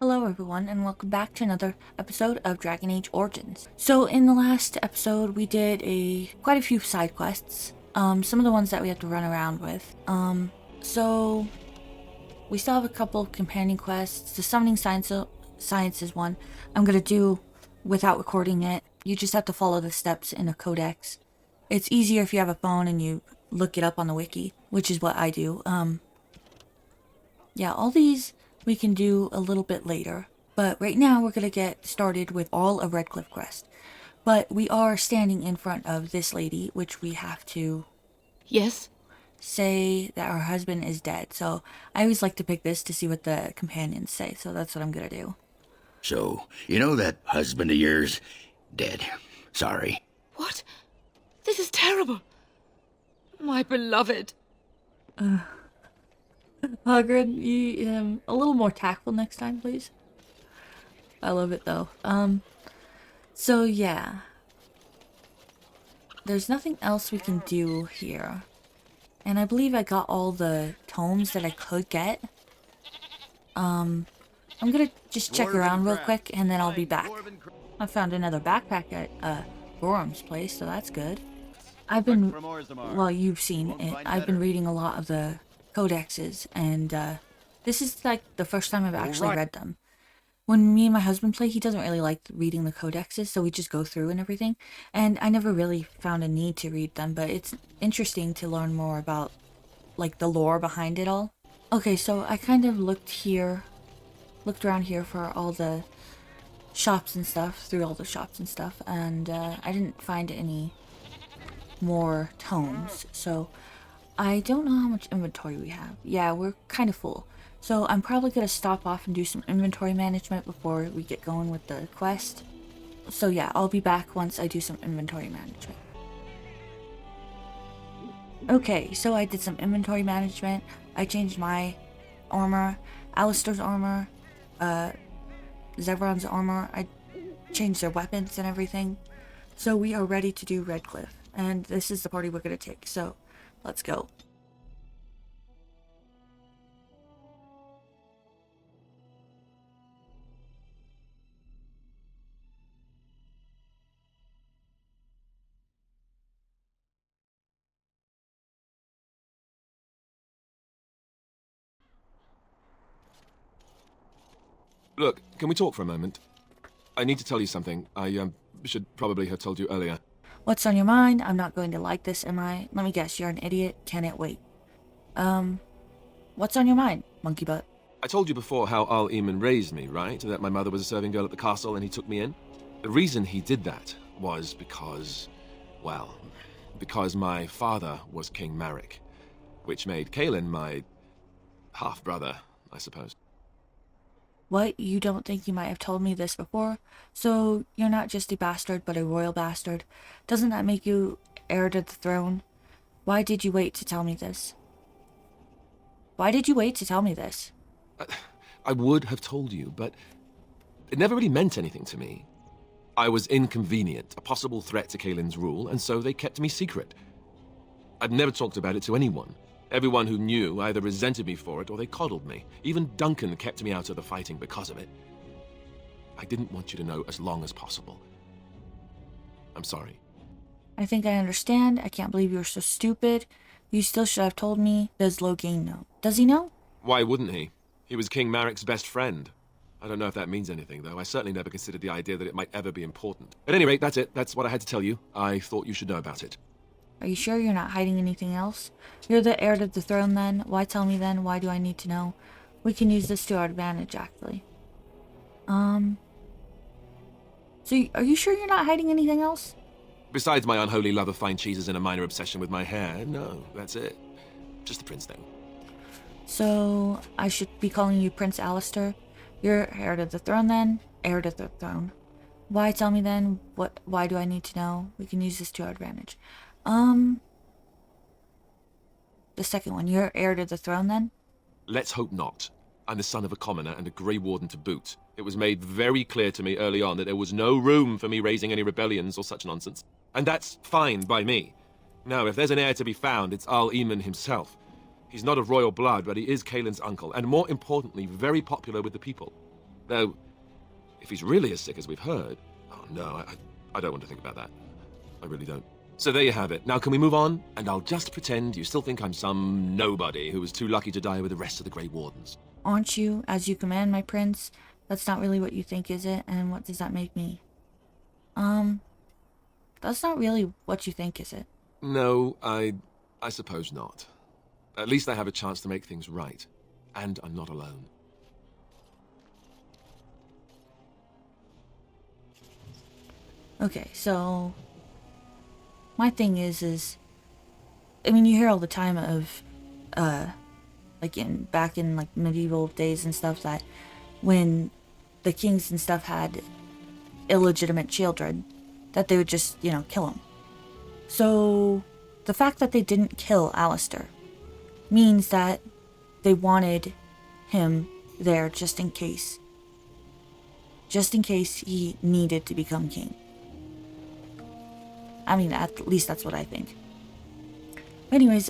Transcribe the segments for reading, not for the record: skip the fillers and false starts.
Hello everyone and welcome back to another episode of Dragon Age Origins. So in the last episode we did quite a few side quests. Some of the ones that we have to run around with. So we still have a couple companion quests. The summoning sciences one I'm gonna do without recording it. You just have to follow the steps in a codex. It's easier if you have a phone and you look it up on the wiki, which is what I do. Yeah, all these we can do a little bit later, but right now we're gonna get started with all of Redcliffe quest. But we are standing in front of this lady, which we have to say that her husband is dead. So I always like to pick this to see what the companions say, so that's what I'm gonna do. So, you know that husband of yours? Dead. Sorry. What? This is terrible. My beloved. Hagrid, you a little more tactful next time, please. I love it though. So yeah. There's nothing else we can do here. And I believe I got all the tomes that I could get. I'm gonna just check around real quick and then I'll be back. I found another backpack at Gorham's place, so that's good. I've been, well, you've seen it. I've been reading a lot of the codexes, and this is like the first time I've actually read them. When me and my husband play, he doesn't really like reading the codexes, so we just go through and everything. And I never really found a need to read them, but it's interesting to learn more about like the lore behind it all. Okay, so I kind of looked around here for all the shops and stuff, through all the shops and stuff, and I didn't find any more tomes, so I don't know how much inventory we have. Yeah, we're kind of full. So I'm probably going to stop off and do some inventory management before we get going with the quest. So yeah, I'll be back once I do some inventory management. Okay, so I did some inventory management. I changed my armor, Alistair's armor, Zevron's armor. I changed their weapons and everything. So we are ready to do Redcliffe. And this is the party we're going to take, so let's go. Look, can we talk for a moment? I need to tell you something. I should probably have told you earlier. What's on your mind? I'm not going to like this, am I? Let me guess, you're an idiot. Can it wait? What's on your mind, monkey butt? I told you before how Al Eamon raised me, right? That my mother was a serving girl at the castle and he took me in. The reason he did that was because, well, because my father was King Maric, which made Kaelin my half-brother, I suppose. What? You don't think you might have told me this before? So, you're not just a bastard, but a royal bastard. Doesn't that make you heir to the throne? Why did you wait to tell me this? Why did you wait to tell me this? I would have told you, but it never really meant anything to me. I was inconvenient, a possible threat to Kaelin's rule, and so they kept me secret. I'd never talked about it to anyone. Everyone who knew either resented me for it or they coddled me. Even Duncan kept me out of the fighting because of it. I didn't want you to know as long as possible. I'm sorry. I think I understand. I can't believe you were so stupid. You still should have told me. Does Logain know? Does he know? Why wouldn't he? He was King Maric's best friend. I don't know if that means anything, though. I certainly never considered the idea that it might ever be important. At any rate, that's it. That's what I had to tell you. I thought you should know about it. Are you sure you're not hiding anything else? You're the heir to the throne then? Why tell me then? Why do I need to know? We can use this to our advantage, actually. So are you sure you're not hiding anything else? Besides my unholy love of fine cheeses and a minor obsession with my hair, no, that's it. Just the prince thing. So, I should be calling you Prince Alistair? You're heir to the throne then? Heir to the throne. Why tell me then? Why do I need to know? We can use this to our advantage. The second one, you're heir to the throne then? Let's hope not. I'm the son of a commoner and a Grey Warden to boot. It was made very clear to me early on that there was no room for me raising any rebellions or such nonsense. And that's fine by me. Now, if there's an heir to be found, it's Al Eamon himself. He's not of royal blood, but he is Kaelin's uncle, and more importantly, very popular with the people. Though, if he's really as sick as we've heard... Oh, no, I don't want to think about that. I really don't. So there you have it. Now can we move on? And I'll just pretend you still think I'm some nobody who was too lucky to die with the rest of the Grey Wardens. Aren't you, as you command, my prince? That's not really what you think, is it? And what does that make me? That's not really what you think, is it? No, I suppose not. At least I have a chance to make things right. And I'm not alone. Okay, so... my thing is... I mean, you hear all the time of, like, back in, like, medieval days and stuff, that when the kings and stuff had illegitimate children, that they would just, you know, kill them. So, the fact that they didn't kill Alistair means that they wanted him there just in case. Just in case he needed to become king. I mean, at least that's what I think. Anyways,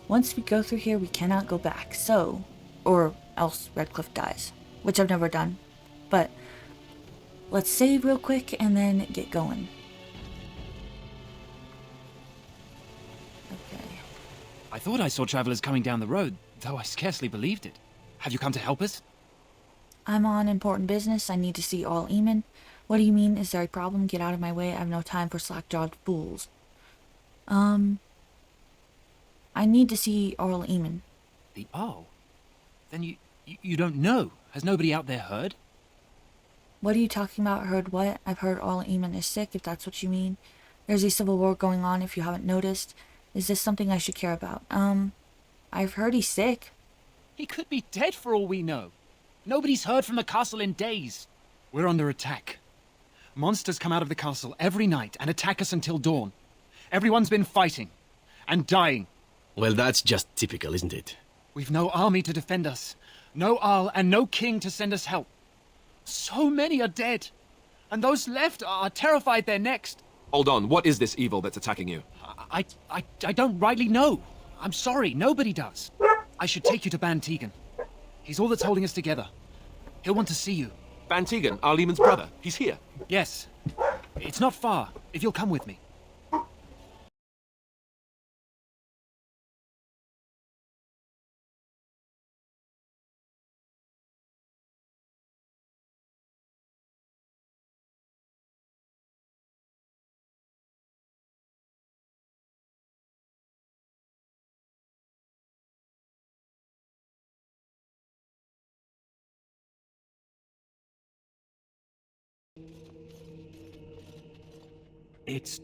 once we go through here, we cannot go back. So, or else Redcliffe dies, which I've never done. But let's save real quick and then get going. Okay. I thought I saw travelers coming down the road, though I scarcely believed it. Have you come to help us? I'm on important business. I need to see all Eamon. What do you mean? Is there a problem? Get out of my way. I have no time for slack-jawed fools. I need to see Earl Eamon. The Earl? Then you don't know? Has nobody out there heard? What are you talking about? Heard what? I've heard Earl Eamon is sick, if that's what you mean. There's a civil war going on, if you haven't noticed. Is this something I should care about? I've heard he's sick. He could be dead for all we know. Nobody's heard from the castle in days. We're under attack. Monsters come out of the castle every night and attack us until dawn. Everyone's been fighting and dying. Well, that's just typical, isn't it? We've no army to defend us, no Arl and no king to send us help. So many are dead, and those left are terrified they're next. Hold on, what is this evil that's attacking you? I don't rightly know. I'm sorry, nobody does. I should take you to Ban Tegan. He's all that's holding us together. He'll want to see you. Ban Tegan, our Lehman's brother. He's here. Yes. It's not far, if you'll come with me. It's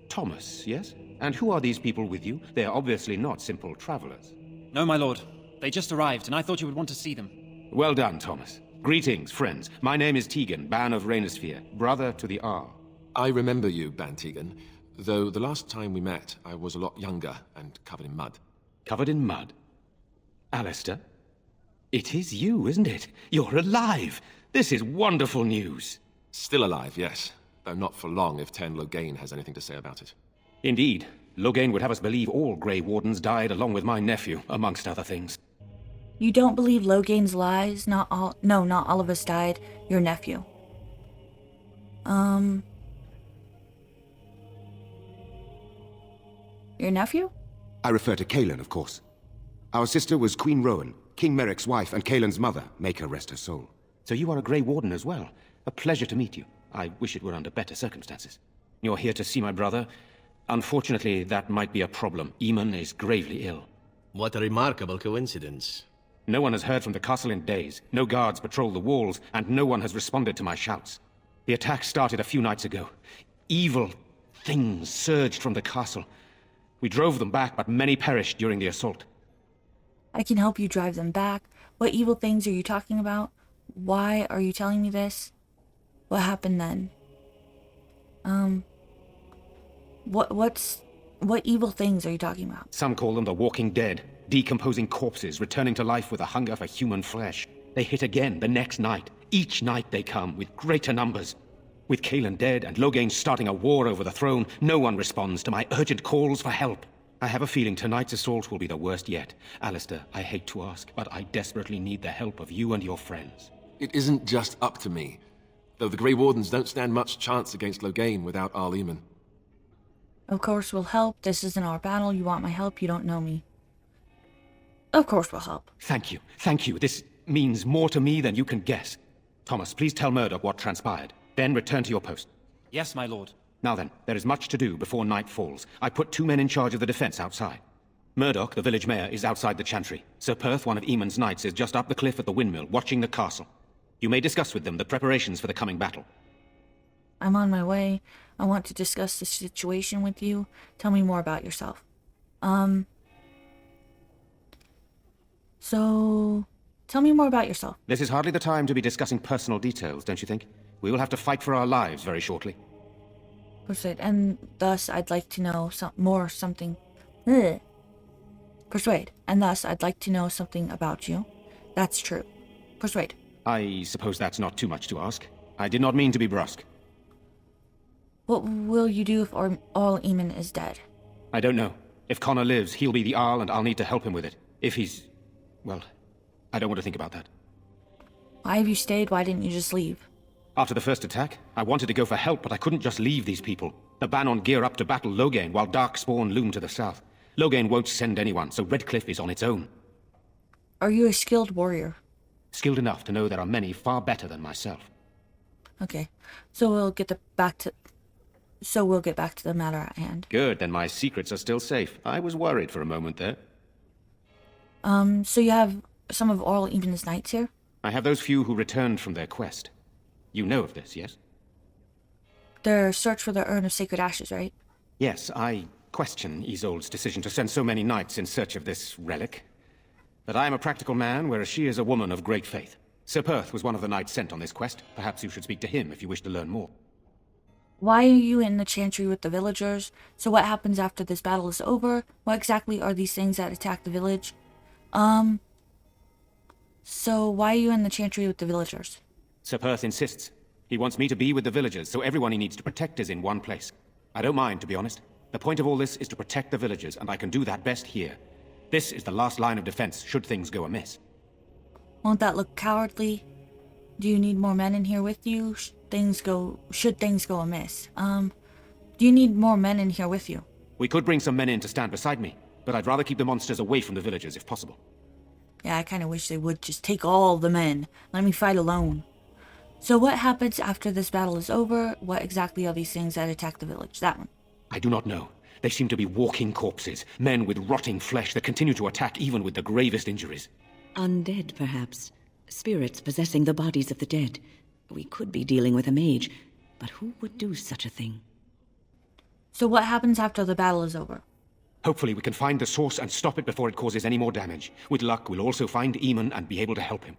Thomas, yes? And who are these people with you? They are obviously not simple travelers. No, my lord. They just arrived, and I thought you would want to see them. Well done, Thomas. Greetings, friends. My name is Tegan, Ban of Rainersphere, brother to the Arl. I remember you, Ban Tegan, though the last time we met, I was a lot younger and covered in mud. Covered in mud? Alistair? It is you, isn't it? You're alive! This is wonderful news! Still alive, yes. Though not for long if Ten Loghain has anything to say about it. Indeed. Loghain would have us believe all Grey Wardens died along with my nephew, amongst other things. You don't believe Loghain's lies? Not all of us died. Your nephew. Your nephew? I refer to Kaelin, of course. Our sister was Queen Rowan, King Merrick's wife and Kaelin's mother. Make her rest her soul. So you are a Grey Warden as well. A pleasure to meet you. I wish it were under better circumstances. You're here to see my brother. Unfortunately, that might be a problem. Eamon is gravely ill. What a remarkable coincidence. No one has heard from the castle in days. No guards patrol the walls, and no one has responded to my shouts. The attack started a few nights ago. Evil things surged from the castle. We drove them back, but many perished during the assault. I can help you drive them back. What evil things are you talking about? Why are you telling me this? What happened then? What evil things are you talking about? Some call them the Walking Dead, decomposing corpses returning to life with a hunger for human flesh. They hit again the next night. Each night they come, with greater numbers. With Kaelin dead and Loghain starting a war over the throne, no one responds to my urgent calls for help. I have a feeling tonight's assault will be the worst yet. Alistair, I hate to ask, but I desperately need the help of you and your friends. It isn't just up to me. Though the Grey Wardens don't stand much chance against Loghain without Arl Eamon. Of course we'll help. This isn't our battle. You want my help? You don't know me. Of course we'll help. Thank you. Thank you. This means more to me than you can guess. Thomas, please tell Murdoch what transpired. Then return to your post. Yes, my lord. Now then, there is much to do before night falls. I put 2 men in charge of the defense outside. Murdoch, the village mayor, is outside the chantry. Sir Perth, one of Eamon's knights, is just up the cliff at the windmill, watching the castle. You may discuss with them the preparations for the coming battle. I'm on my way. I want to discuss the situation with you. Tell me more about yourself. So, tell me more about yourself. This is hardly the time to be discussing personal details, don't you think? We will have to fight for our lives very shortly. Persuade, and thus I'd like to know something. Persuade, and thus I'd like to know something about you. That's true. Persuade. I suppose that's not too much to ask. I did not mean to be brusque. What will you do if Arl Eamon is dead? I don't know. If Connor lives, he'll be the Arl, and I'll need to help him with it. If he's... well, I don't want to think about that. Why have you stayed? Why didn't you just leave? After the first attack, I wanted to go for help, but I couldn't just leave these people. The Banon gear up to battle Loghain, while darkspawn loom to the south. Loghain won't send anyone, so Redcliffe is on its own. Are you a skilled warrior? Skilled enough to know there are many far better than myself. Okay, so we'll get back to the matter at hand. Good, then my secrets are still safe. I was worried for a moment there. So you have some of Arl Eamon's knights here? I have those few who returned from their quest. You know of this, yes? Their search for the Urn of Sacred Ashes, right? Yes, I question Isolde's decision to send so many knights in search of this relic. But I am a practical man, whereas she is a woman of great faith. Sir Perth was one of the knights sent on this quest. Perhaps you should speak to him if you wish to learn more. Why are you in the chantry with the villagers? So what happens after this battle is over? What exactly are these things that attack the village? So why are you in the chantry with the villagers? Sir Perth insists. He wants me to be with the villagers, so everyone he needs to protect is in one place. I don't mind, to be honest. The point of all this is to protect the villagers, and I can do that best here. This is the last line of defense, should things go amiss. Won't that look cowardly? Do you need more men in here with you? Should things go amiss? Do you need more men in here with you? We could bring some men in to stand beside me, but I'd rather keep the monsters away from the villagers if possible. Yeah, I kind of wish they would just take all the men. Let me fight alone. So what happens after this battle is over? What exactly are these things that attack the village? That one. I do not know. They seem to be walking corpses, men with rotting flesh that continue to attack even with the gravest injuries. Undead, perhaps. Spirits possessing the bodies of the dead. We could be dealing with a mage, but who would do such a thing? So what happens after the battle is over? Hopefully we can find the source and stop it before it causes any more damage. With luck, we'll also find Eamon and be able to help him.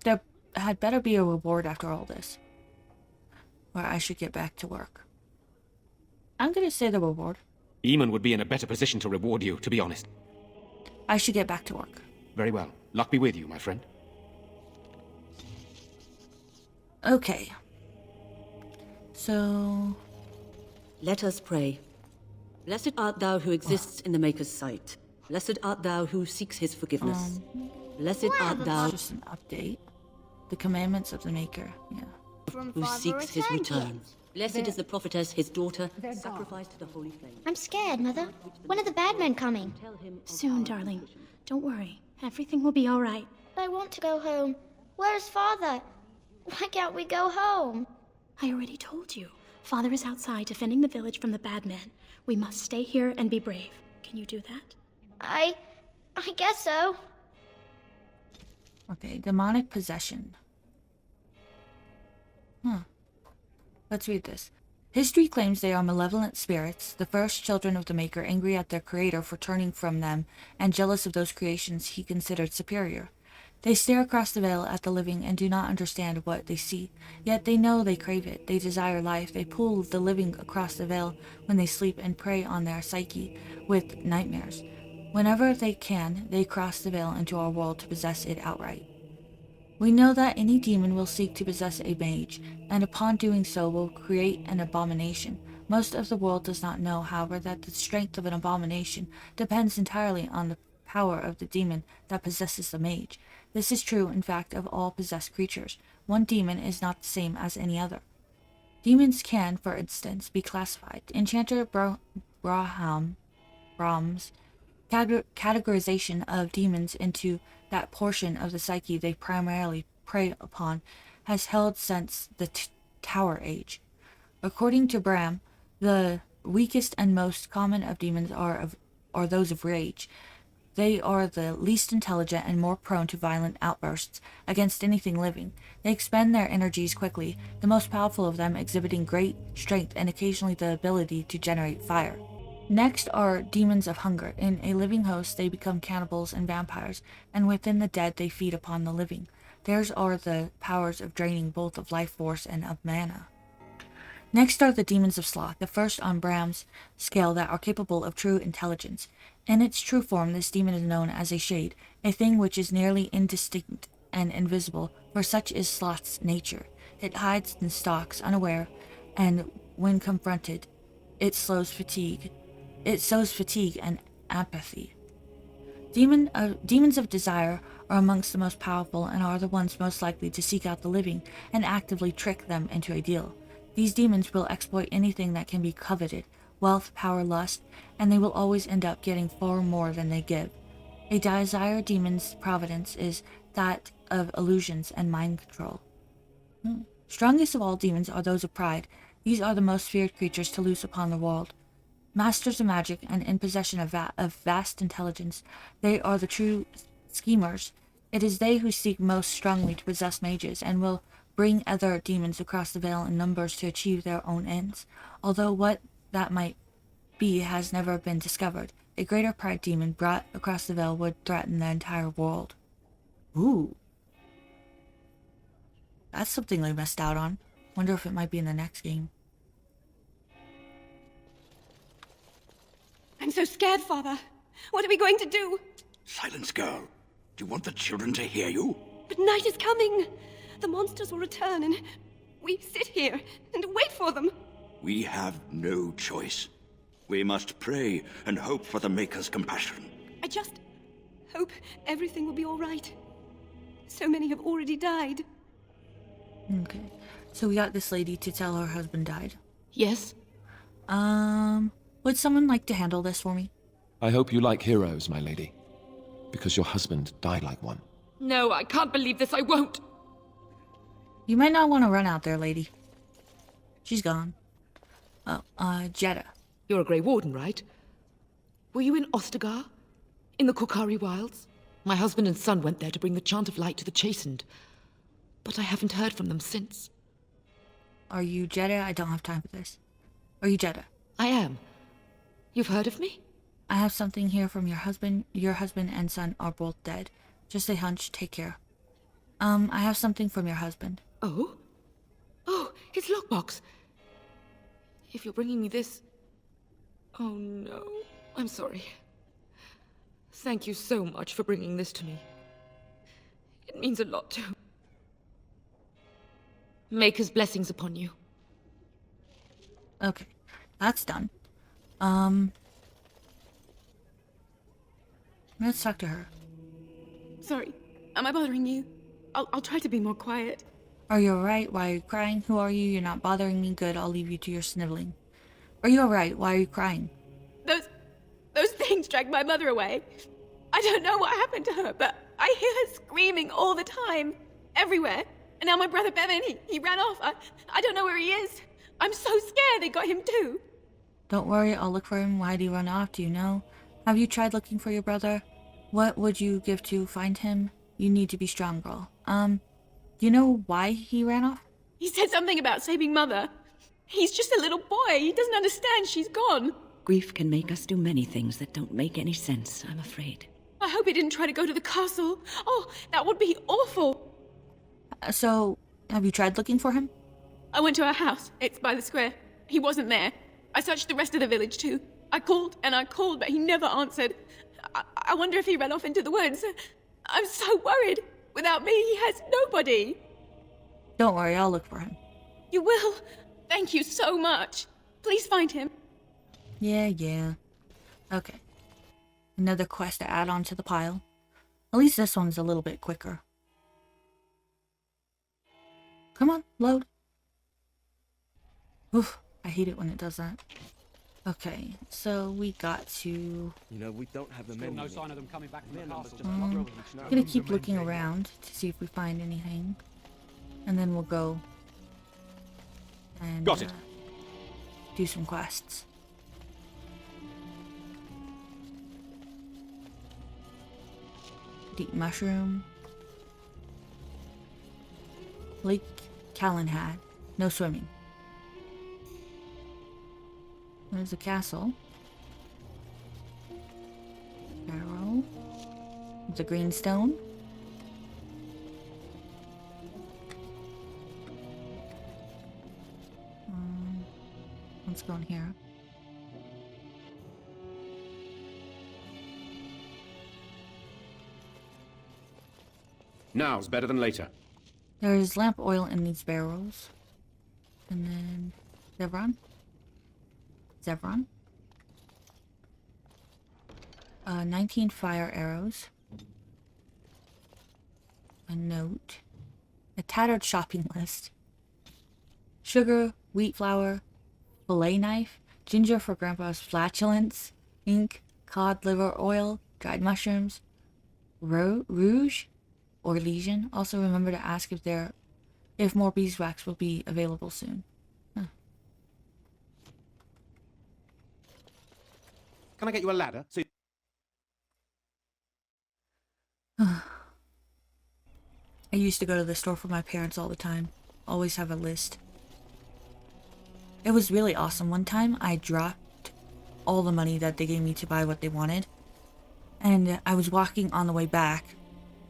There had better be a reward after all this. Or I should get back to work. I'm gonna say the reward. Eamon would be in a better position to reward you, to be honest. I should get back to work. Very well. Luck be with you, my friend. Okay. So... Let us pray. Blessed art thou who exists in the Maker's sight. Blessed art thou who seeks his forgiveness. Blessed art thou just an update. The commandments of the Maker, yeah. who seeks his return. Blessed is the prophetess, his daughter, sacrificed to the holy flame. I'm scared, Mother. When are the bad men coming? Soon, darling. Don't worry. Everything will be all right. I want to go home. Where's Father? Why can't we go home? I already told you. Father is outside defending the village from the bad men. We must stay here and be brave. Can you do that? I guess so. Okay, demonic possession. Let's read this. History claims they are malevolent spirits, the first children of the Maker, angry at their creator for turning from them, and jealous of those creations he considered superior. They stare across the veil at the living and do not understand what they see, yet they know they crave it. They desire life. They pull the living across the veil when they sleep and prey on their psyche with nightmares. Whenever they can, they cross the veil into our world to possess it outright. We know that any demon will seek to possess a mage, and upon doing so will create an abomination. Most of the world does not know, however, that the strength of an abomination depends entirely on the power of the demon that possesses the mage. This is true, in fact, of all possessed creatures. One demon is not the same as any other. Demons can, for instance, be classified. Enchanter Brahms' categorization of demons into that portion of the psyche they primarily prey upon has held since the Tower Age. According to Bram, the weakest and most common of demons are those of rage. They are the least intelligent and more prone to violent outbursts against anything living. They expend their energies quickly, the most powerful of them exhibiting great strength and occasionally the ability to generate fire. Next are demons of hunger. In a living host, they become cannibals and vampires, and within the dead they feed upon the living. Theirs are the powers of draining both of life force and of mana. Next are the demons of sloth, the first on Bram's scale that are capable of true intelligence. In its true form, this demon is known as a shade, a thing which is nearly indistinct and invisible, for such is sloth's nature. It hides and stalks unaware, and when confronted, it sows fatigue and apathy. Demons of desire are amongst the most powerful and are the ones most likely to seek out the living and actively trick them into a deal. These demons will exploit anything that can be coveted, wealth, power, lust, and they will always end up getting far more than they give. A desire demon's providence is that of illusions and mind control. Strongest of all demons are those of pride. These are the most feared creatures to loose upon the world. Masters of magic and in possession of vast intelligence, they are the true schemers. It is they who seek most strongly to possess mages and will bring other demons across the veil in numbers to achieve their own ends, although what that might be has never been discovered. A greater pride demon brought across the veil would threaten the entire world. Ooh. That's something they missed out on. Wonder if it might be in the next game. I'm so scared, Father. What are we going to do? Silence, girl. Do you want the children to hear you? But night is coming. The monsters will return and we sit here and wait for them. We have no choice. We must pray and hope for the Maker's compassion. I just hope everything will be all right. So many have already died. Okay. So we got this lady to tell her husband died. Yes? Would someone like to handle this for me? I hope you like heroes, my lady. Because your husband died like one. No, I can't believe this. I won't. You might not want to run out there, lady. She's gone. Oh, Jeddah. You're a Grey Warden, right? Were you in Ostagar? In the Korkari Wilds? My husband and son went there to bring the chant of light to the chastened. But I haven't heard from them since. Are you Jeddah? I don't have time for this. Are you Jeddah? I am. You've heard of me? I have something here from your husband. Your husband and son are both dead. Just a hunch. Take care. I have something from your husband. Oh? Oh, his lockbox. If you're bringing me this... Oh no, I'm sorry. Thank you so much for bringing this to me. It means a lot to... Maker's blessings upon you. Okay, that's done. Let's talk to her. Sorry, am I bothering you? I'll try to be more quiet. Are you alright? Why are you crying? Who are you? You're not bothering me. Good, I'll leave you to your sniveling. Are you alright? Why are you crying? Those things dragged my mother away. I don't know what happened to her, but I hear her screaming all the time, everywhere. And now my brother Bevan, he ran off. I don't know where he is. I'm so scared they got him too. Don't worry, I'll look for him. Why did he run off? Do you know? Have you tried looking for your brother? What would you give to find him? You need to be strong, girl. You know why he ran off? He said something about saving Mother. He's just a little boy. He doesn't understand she's gone. Grief can make us do many things that don't make any sense, I'm afraid. I hope he didn't try to go to the castle. Oh, that would be awful. So, have you tried looking for him? I went to our house. It's by the square. He wasn't there. I searched the rest of the village too. I called and I called, but he never answered. I wonder if he ran off into the woods. I'm so worried. Without me, he has nobody. Don't worry, I'll look for him. You will? Thank you so much. Please find him. Yeah. Okay. Another quest to add on to the pile. At least this one's a little bit quicker. Come on, load. Oof, I hate it when it does that. Okay, so we got to... You know, we don't have the menu. No sign of them coming back from the castle. I'm gonna keep looking around to see if we find anything. And then we'll go and Got it. do some quests. Deep mushroom. Lake Calenhad. No swimming. There's a castle. Barrel. There's a green stone. Let's go in here. Now's better than later. There's lamp oil in these barrels. And then... Zevron? 19 fire arrows. A note. A tattered shopping list. Sugar, wheat flour, fillet knife, ginger for grandpa's flatulence, ink, cod liver oil, dried mushrooms, rouge, or lesion. Also remember to ask if more beeswax will be available soon. Can I get you a ladder? So I used to go to the store for my parents all the time. Always have a list. It was really awesome. One time I dropped all the money that they gave me to buy what they wanted. And I was walking on the way back to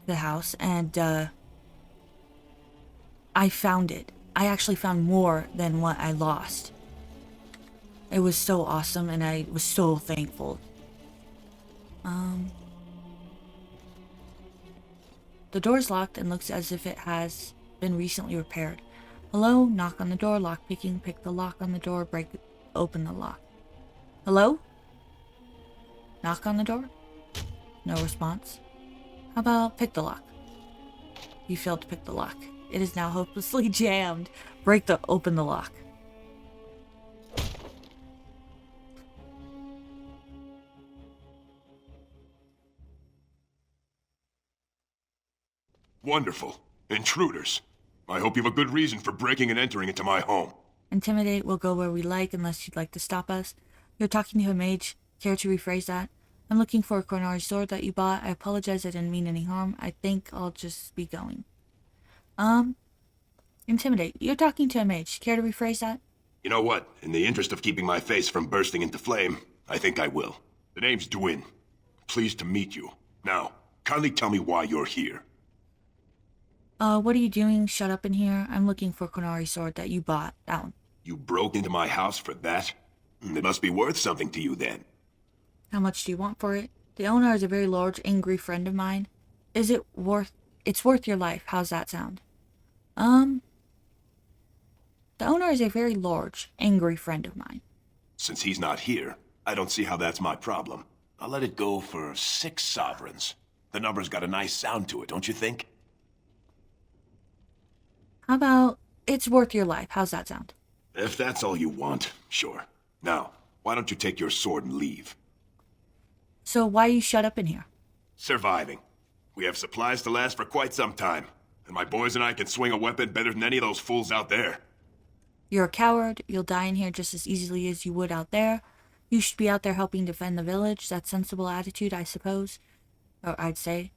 the house and I found it. I actually found more than what I lost. It was so awesome and I was so thankful. The door's locked and looks as if it has been recently repaired. Hello? Knock on the door, lock picking, pick the lock on the door, open the lock. Hello? Knock on the door? No response. How about pick the lock? You failed to pick the lock. It is now hopelessly jammed. Open the lock. Wonderful. Intruders. I hope you have a good reason for breaking and entering into my home. Intimidate will go where we like unless you'd like to stop us. You're talking to a mage. Care to rephrase that? I'm looking for a Cornari sword that you bought. I apologize, I didn't mean any harm. I think I'll just be going. Intimidate. You're talking to a mage. Care to rephrase that? You know what? In the interest of keeping my face from bursting into flame, I think I will. The name's Dwyn. Pleased to meet you. Now, kindly tell me why you're here. What are you doing? Shut up in here. I'm looking for a Cornari sword that you bought. That one. You broke into my house for that? It must be worth something to you then. How much do you want for it? The owner is a very large, angry friend of mine. Is it worth... It's worth your life. How's that sound? The owner is a very large, angry friend of mine. Since he's not here, I don't see how that's my problem. I'll let it go for 6 sovereigns. The number's got a nice sound to it, don't you think? How about... It's worth your life. How's that sound? If that's all you want, sure. Now, why don't you take your sword and leave? So why you shut up in here? Surviving. We have supplies to last for quite some time. And my boys and I can swing a weapon better than any of those fools out there. You're a coward. You'll die in here just as easily as you would out there. You should be out there helping defend the village. That's sensible attitude, I suppose. Or I'd say.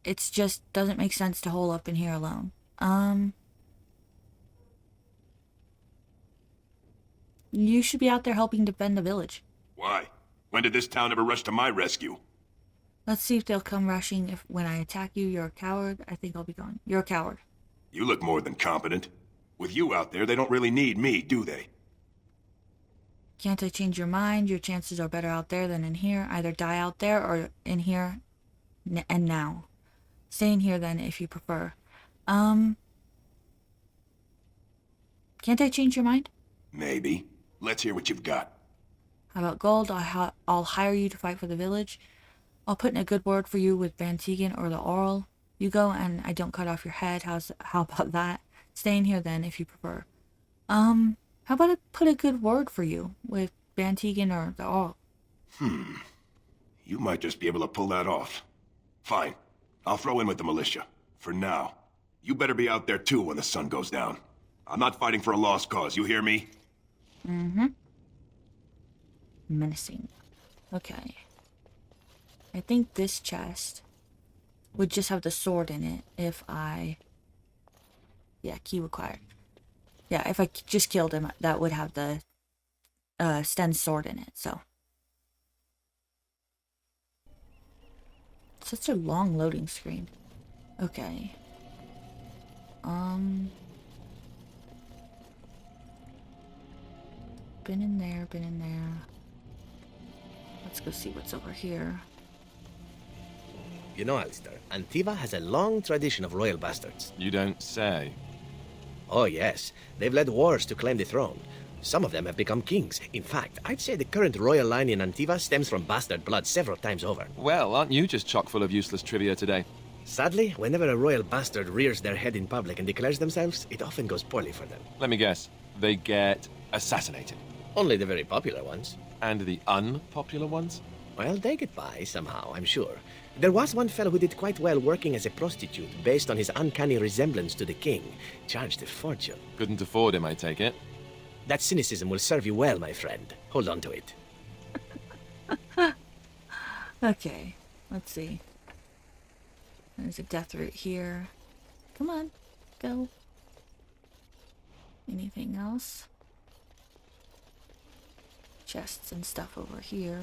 It's just doesn't make sense to hole up in here alone. You should be out there helping defend the village. Why? When did this town ever rush to my rescue? Let's see if they'll come rushing. When I attack you, you're a coward. I think I'll be gone. You're a coward. You look more than competent. With you out there, they don't really need me, do they? Can't I change your mind? Your chances are better out there than in here. Either die out there or in here and now. Stay in here then if you prefer. Can't I change your mind? Maybe. Let's hear what you've got. How about gold? I'll hire you to fight for the village. I'll put in a good word for you with Van Tegan or the Oral. You go and I don't cut off your head. How about that? Stay in here then if you prefer. How about I put a good word for you with Van Tegan or the Oral? You might just be able to pull that off. Fine. I'll throw in with the militia. For now. You better be out there too when the sun goes down. I'm not fighting for a lost cause, you hear me? Mm-hmm. Menacing. Okay. I think this chest would just have the sword in it if I... Yeah, key required. Yeah, if I just killed him, that would have the Sten's sword in it, so. Such a long loading screen. Okay. Been in there, been in there. Let's go see what's over here. You know, Alistair, Antiva has a long tradition of royal bastards. You don't say. Oh, yes. They've led wars to claim the throne. Some of them have become kings. In fact, I'd say the current royal line in Antiva stems from bastard blood several times over. Well, aren't you just chock full of useless trivia today? Sadly, whenever a royal bastard rears their head in public and declares themselves, it often goes poorly for them. Let me guess. They get assassinated. Only the very popular ones. And the unpopular ones? Well, they get by somehow, I'm sure. There was one fellow who did quite well working as a prostitute based on his uncanny resemblance to the king. Charged a fortune. Couldn't afford him, I take it. That cynicism will serve you well, my friend. Hold on to it. Okay, let's see. There's a death root here. Come on, go. Anything else? Chests and stuff over here.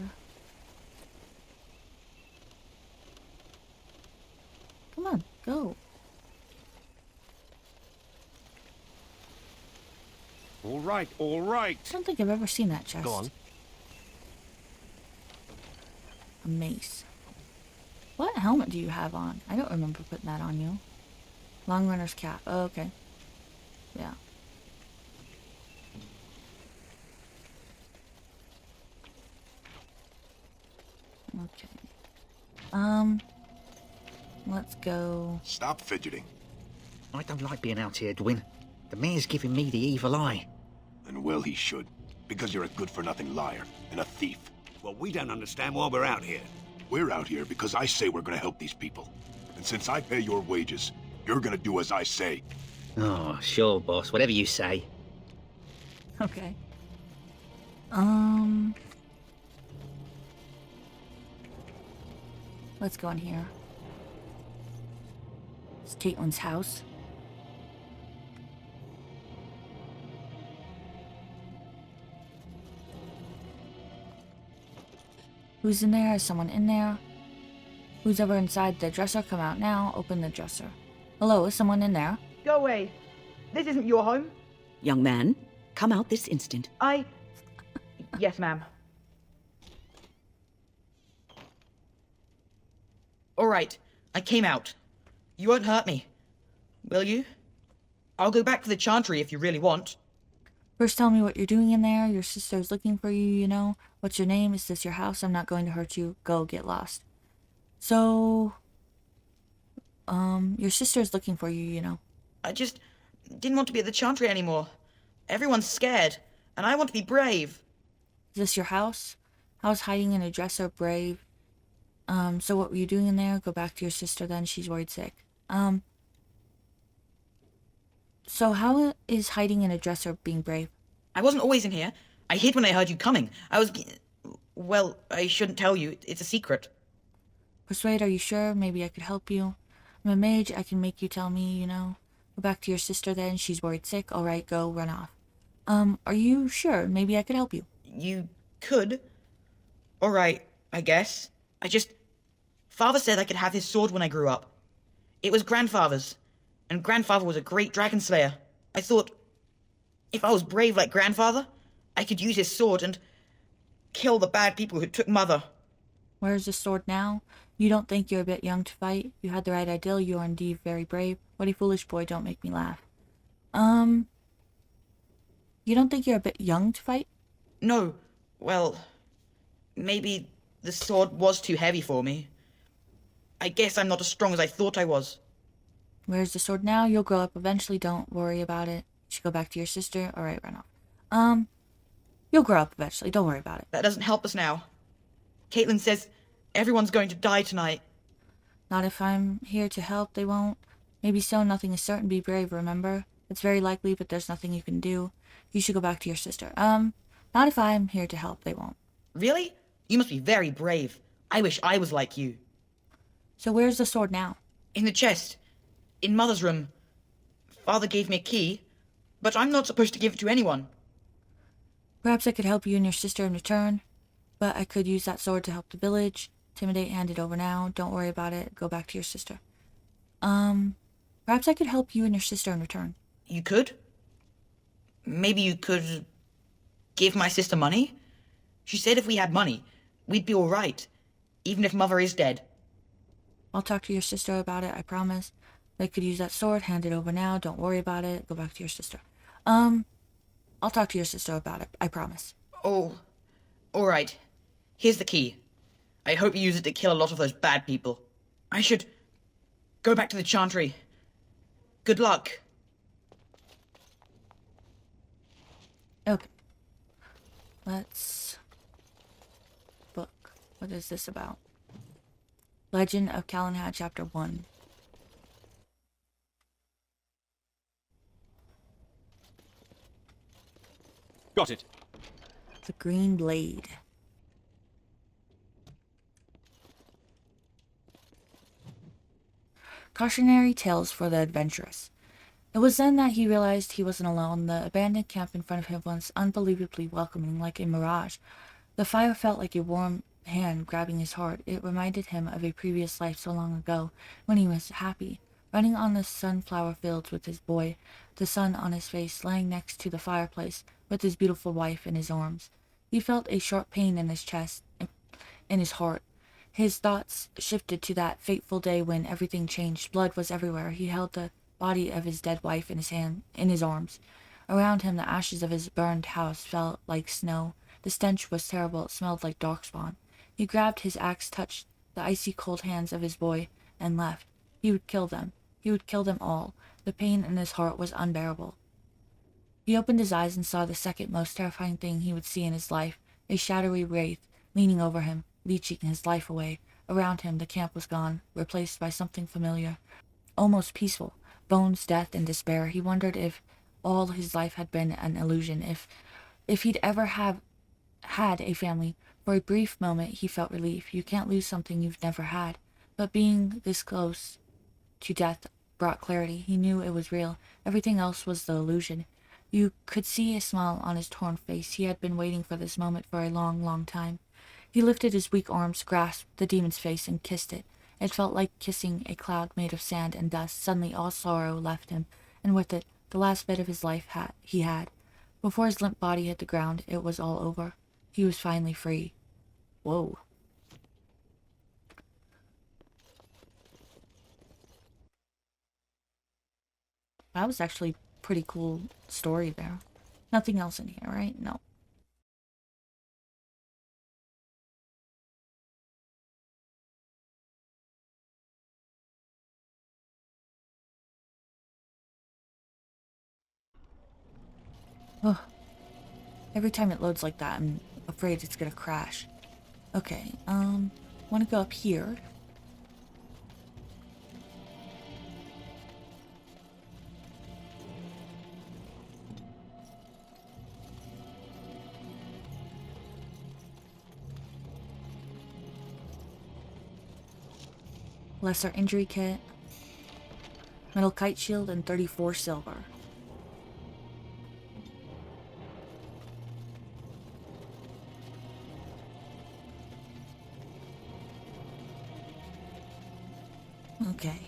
Come on, go. All right, all right. I don't think I've ever seen that chest. Go on. A mace. What helmet do you have on? I don't remember putting that on you. Long runner's cap. Oh, okay. Yeah. Okay. Let's go. Stop fidgeting. I don't like being out here, Dwin. The mayor's giving me the evil eye. And well he should. Because you're a good-for-nothing liar and a thief. Well, we don't understand why we're out here. We're out here because I say we're gonna help these people. And since I pay your wages, you're gonna do as I say. Oh, sure, boss. Whatever you say. Okay. Let's go in here. It's Caitlin's house. Who's in there? Is someone in there? Who's ever inside the dresser? Come out now. Open the dresser. Hello, is someone in there? Go away. This isn't your home. Young man, come out this instant. Yes, ma'am. All right, I came out. You won't hurt me, will you? I'll go back for the chantry if you really want. First tell me what you're doing in there. Your sister's looking for you, you know. What's your name? Is this your house? I'm not going to hurt you. Go, get lost. So, your sister's looking for you, you know. I just didn't want to be at the chantry anymore. Everyone's scared, and I want to be brave. Is this your house? How's hiding in a dresser brave? So what were you doing in there? Go back to your sister then. She's worried sick. So how is hiding in a dresser being brave? I wasn't always in here. I hid when I heard you coming. Well, I shouldn't tell you. It's a secret. Persuade, are you sure? Maybe I could help you. I'm a mage. I can make you tell me, you know. Go back to your sister then. She's worried sick. All right, go. Run off. Are you sure? Maybe I could help you. You could. All right, I guess. Father said I could have his sword when I grew up. It was Grandfather's, and Grandfather was a great dragon slayer. I thought, if I was brave like Grandfather, I could use his sword and kill the bad people who took Mother. Where's the sword now? You don't think you're a bit young to fight? You had the right idea. You are indeed very brave. What a foolish boy, don't make me laugh. You don't think you're a bit young to fight? No. Well, maybe the sword was too heavy for me. I guess I'm not as strong as I thought I was. Where's the sword now? You'll grow up eventually. Don't worry about it. You should go back to your sister. Alright, run off. You'll grow up eventually. Don't worry about it. That doesn't help us now. Caitlin says everyone's going to die tonight. Not if I'm here to help, they won't. Maybe so, nothing is certain. Be brave, remember? It's very likely, but there's nothing you can do. You should go back to your sister. Not if I'm here to help, they won't. Really? You must be very brave. I wish I was like you. So where's the sword now? In the chest. In Mother's room. Father gave me a key, but I'm not supposed to give it to anyone. Perhaps I could help you and your sister in return, but I could use that sword to help the village. Intimidate, hand it over now. Don't worry about it. Go back to your sister. Perhaps I could help you and your sister in return. You could? Maybe you could give my sister money? She said if we had money, we'd be all right, even if Mother is dead. I'll talk to your sister about it, I promise. They could use that sword. Hand it over now. Don't worry about it. Go back to your sister. I'll talk to your sister about it, I promise. Oh, all right. Here's the key. I hope you use it to kill a lot of those bad people. I should go back to the chantry. Good luck. Okay. Let's... book. What is this about? Legend of Calenhad, Chapter 1. Got it. The Green Blade. Cautionary tales for the adventurous. It was then that he realized he wasn't alone. The abandoned camp in front of him was unbelievably welcoming, like a mirage. The fire felt like a warm hand grabbing his heart. It reminded him of a previous life so long ago, when he was happy, running on the sunflower fields with his boy, the sun on his face, lying next to the fireplace, with his beautiful wife in his arms. He felt a sharp pain in his chest, in his heart. His thoughts shifted to that fateful day when everything changed. Blood was everywhere. He held the body of his dead wife in his arms. Around him, the ashes of his burned house fell like snow. The stench was terrible. It smelled like darkspawn. He grabbed his axe, touched the icy cold hands of his boy, and left. He would kill them. He would kill them all. The pain in his heart was unbearable. He opened his eyes and saw the second most terrifying thing he would see in his life, a shadowy wraith leaning over him, leeching his life away. Around him, the camp was gone, replaced by something familiar, almost peaceful. Bones, death, and despair. He wondered if all his life had been an illusion, if he'd ever have had a family. For a brief moment, he felt relief. You can't lose something you've never had. But being this close to death brought clarity. He knew it was real. Everything else was the illusion. You could see a smile on his torn face. He had been waiting for this moment for a long, long time. He lifted his weak arms, grasped the demon's face, and kissed it. It felt like kissing a cloud made of sand and dust. Suddenly all sorrow left him, and with it, the last bit of his life he had. Before his limp body hit the ground, it was all over. He was finally free. Whoa. That was actually a pretty cool story there. Nothing else in here, right? No. Oh. Every time it loads like that, I'm afraid it's gonna crash. Okay, wanna go up here. Lesser injury kit, metal kite shield, and 34 silver. Okay.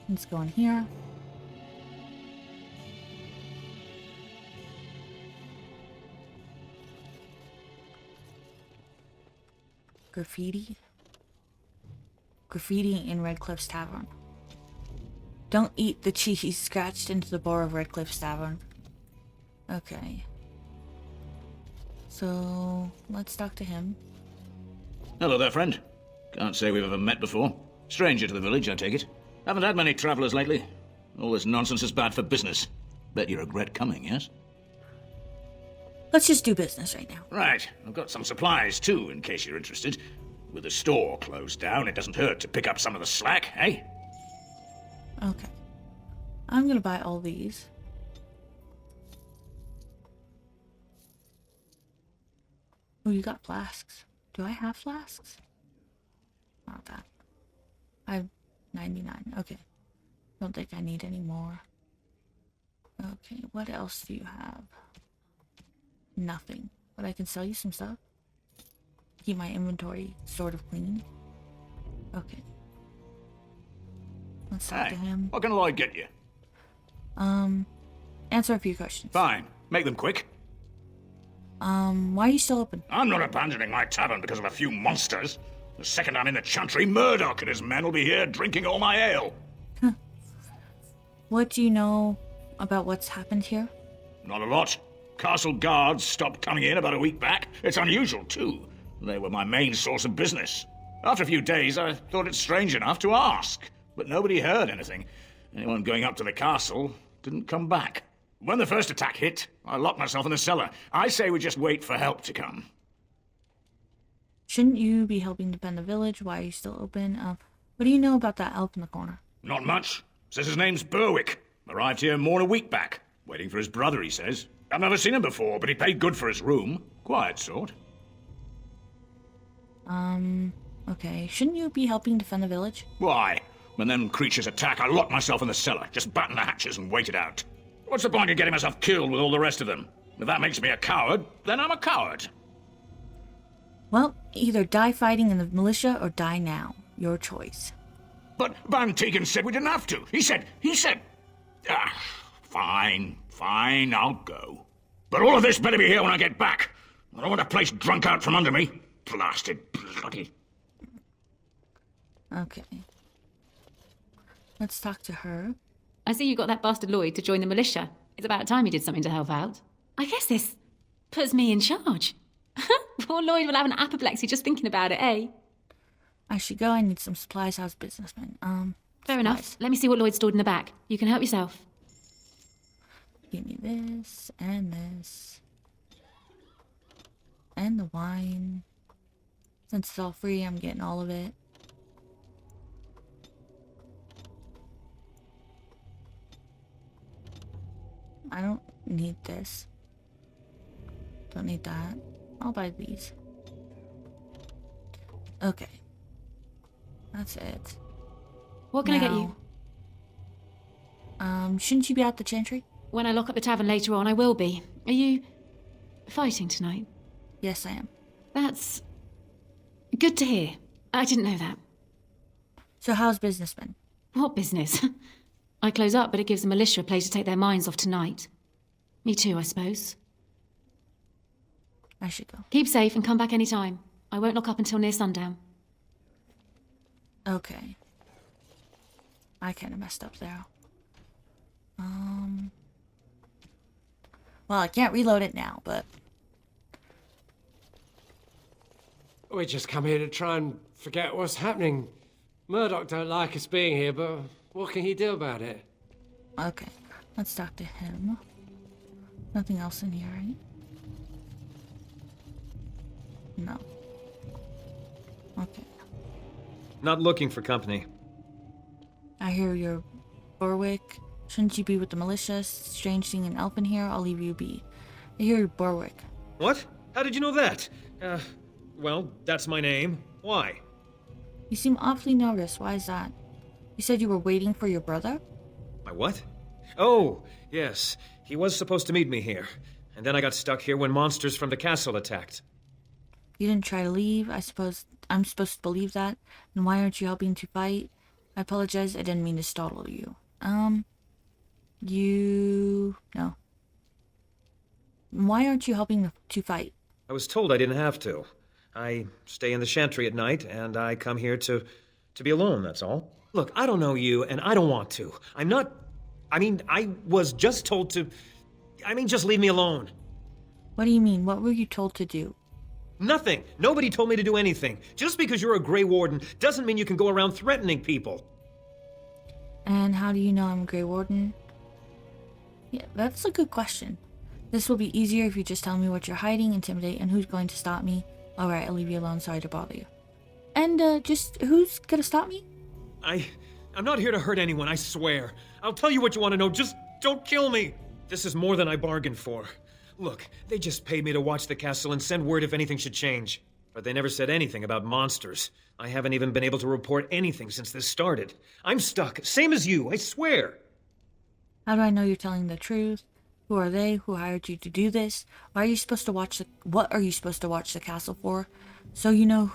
Let's go in here. Graffiti. Graffiti in Redcliffe's tavern. Don't eat the cheese scratched into the bar of Redcliffe's tavern. Okay. So, let's talk to him. Hello there, friend. Can't say we've ever met before. Stranger to the village, I take it. Haven't had many travellers lately. All this nonsense is bad for business. Bet you regret coming, yes? Let's just do business right now. Right. I've got some supplies, too, in case you're interested. With the store closed down, it doesn't hurt to pick up some of the slack, eh? Okay. I'm gonna buy all these. Oh, you got flasks. Do I have flasks? Not that. I have 99. Okay. Don't think I need any more. Okay, what else do you have? Nothing. But I can sell you some stuff. Keep my inventory sort of clean. Okay. Let's talk to him. What can Lloyd get you? Answer a few questions. Fine. Make them quick. Why are you still open? I'm not abandoning my tavern because of a few monsters. The second I'm in the chantry, Murdoch and his men will be here drinking all my ale. What do you know about what's happened here? Not a lot. Castle guards stopped coming in about a week back. It's unusual, too. They were my main source of business. After a few days, I thought it strange enough to ask. But nobody heard anything. Anyone going up to the castle didn't come back. When the first attack hit, I locked myself in the cellar. I say we just wait for help to come. Shouldn't you be helping defend the village? Why are you still open? What do you know about that elf in the corner? Not much. Says his name's Berwick. Arrived here more than a week back. Waiting for his brother, he says. I've never seen him before, but he paid good for his room. Quiet sort. Okay. Shouldn't you be helping defend the village? Why? When them creatures attack, I lock myself in the cellar. Just batten the hatches and wait it out. What's the point of getting myself killed with all the rest of them? If that makes me a coward, then I'm a coward. Well, either die fighting in the militia or die now. Your choice. But Van Tegan said we didn't have to. He said... Fine, I'll go. But all of this better be here when I get back. I don't want a place drunk out from under me. Blasted bloody... Okay. Let's talk to her. I see you got that bastard Lloyd to join the militia. It's about time he did something to help out. I guess this puts me in charge. Poor Lloyd will have an apoplexy just thinking about it, eh? I should go. I need some supplies. How's businessman? Fair enough. Let me see what Lloyd stored in the back. You can help yourself. Give me this and this. And the wine. Since it's all free, I'm getting all of it. I don't need this. Don't need that. I'll buy these. Okay. That's it. What can I get you? Shouldn't you be at the chantry? When I lock up the tavern later on, I will be. Are you fighting tonight? Yes, I am. That's good to hear. I didn't know that. So how's business been? What business? I close up, but it gives the militia a place to take their minds off tonight. Me too, I suppose. I should go. Keep safe and come back any time. I won't lock up until near sundown. Okay. I kind of messed up there. Well, I can't reload it now, but... We just come here to try and forget what's happening. Murdoch don't like us being here, but what can he do about it? Okay, let's talk to him. Nothing else in here, right? No. Okay. Not looking for company. I hear you're Berwick. Shouldn't you be with the militia? Strange seeing an elf in here. I'll leave you be. I hear you're Berwick. What? How did you know that? Well, that's my name. Why? You seem awfully nervous. Why is that? You said you were waiting for your brother? My what? Oh, yes. He was supposed to meet me here. And then I got stuck here when monsters from the castle attacked. You didn't try to leave. I suppose I'm supposed to believe that. And why aren't you helping to fight? I apologize. I didn't mean to startle you. No. Why aren't you helping to fight? I was told I didn't have to. I stay in the chantry at night, and I come here to be alone, that's all. Look, I don't know you, and I don't want to. I was just told to... just leave me alone. What do you mean? What were you told to do? Nothing. Nobody told me to do anything. Just because you're a Grey Warden doesn't mean you can go around threatening people. And how do you know I'm a Grey Warden? Yeah, that's a good question. This will be easier if you just tell me what you're hiding, intimidate, and who's going to stop me. Alright, I'll leave you alone. Sorry to bother you. And, just who's gonna stop me? I'm not here to hurt anyone, I swear. I'll tell you what you want to know, just don't kill me! This is more than I bargained for. Look, they just paid me to watch the castle and send word if anything should change. But they never said anything about monsters. I haven't even been able to report anything since this started. I'm stuck, same as you, I swear. How do I know you're telling the truth? Who are they? Who hired you to do this? Why are you supposed to watch what are you supposed to watch the castle for? So you know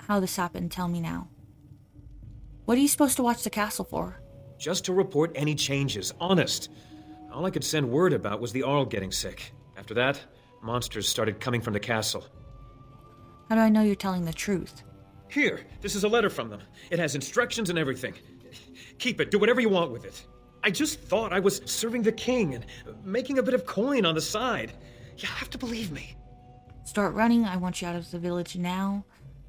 how this happened, tell me now. What are you supposed to watch the castle for? Just to report any changes, honest. All I could send word about was the Arl getting sick. After that, monsters started coming from the castle. How do I know you're telling the truth? Here, this is a letter from them. It has instructions and everything. Keep it, do whatever you want with it. I just thought I was serving the king and making a bit of coin on the side. You have to believe me. Start running, I want you out of the village now.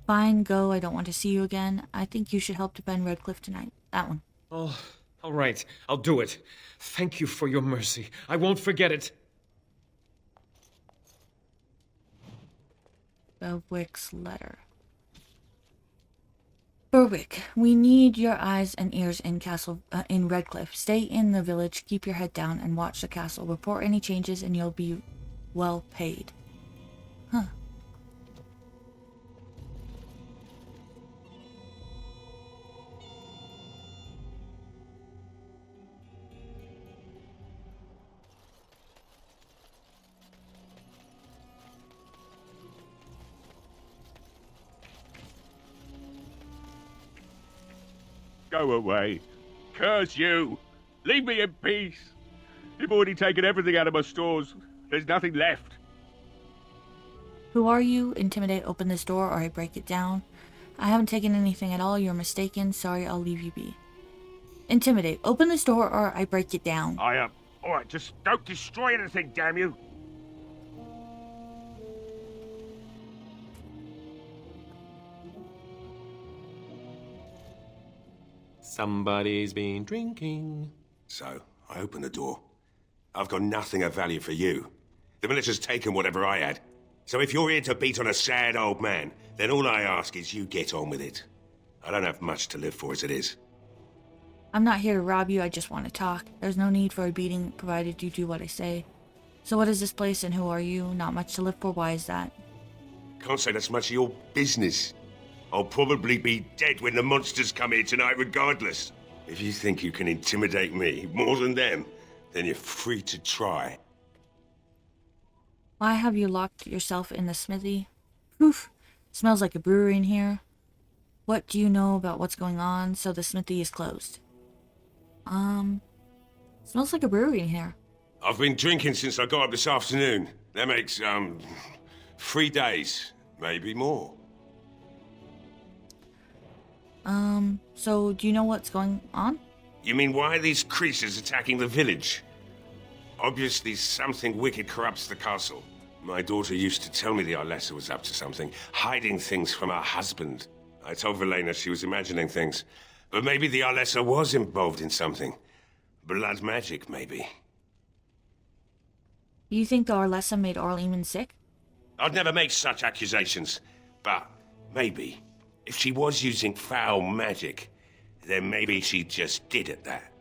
Fine, go, I don't want to see you again. I think you should help defend Redcliffe tonight. That one. Oh, all right, I'll do it. Thank you for your mercy. I won't forget it. Berwick's letter. Berwick, we need your eyes and ears in Redcliffe. Stay in the village, keep your head down, and watch the castle. Report any changes and you'll be well paid. Huh. Go away. Curse you. Leave me in peace. You've already taken everything out of my stores. There's nothing left. Who are you? Intimidate, open this door or I break it down. I haven't taken anything at all. You're mistaken. Sorry, I'll leave you be. Intimidate, open this door or I break it down. I am. Alright, just don't destroy anything, damn you. Somebody's been drinking. So, I open the door. I've got nothing of value for you. The military's taken whatever I had. So if you're here to beat on a sad old man, then all I ask is you get on with it. I don't have much to live for as it is. I'm not here to rob you, I just want to talk. There's no need for a beating, provided you do what I say. So what is this place and who are you? Not much to live for, why is that? Can't say that's much of your business. I'll probably be dead when the monsters come here tonight regardless. If you think you can intimidate me more than them, then you're free to try. Why have you locked yourself in the smithy? Oof, smells like a brewery in here. What do you know about what's going on? So the smithy is closed. Smells like a brewery in here. I've been drinking since I got up this afternoon. That makes, 3 days, maybe more. So do you know what's going on? You mean why are these creatures attacking the village? Obviously something wicked corrupts the castle. My daughter used to tell me the Arlessa was up to something, hiding things from her husband. I told Velena she was imagining things. But maybe the Arlessa was involved in something. Blood magic, maybe. You think the Arlessa made Arleman sick? I'd never make such accusations. But maybe, if she was using foul magic, then maybe she just did at that.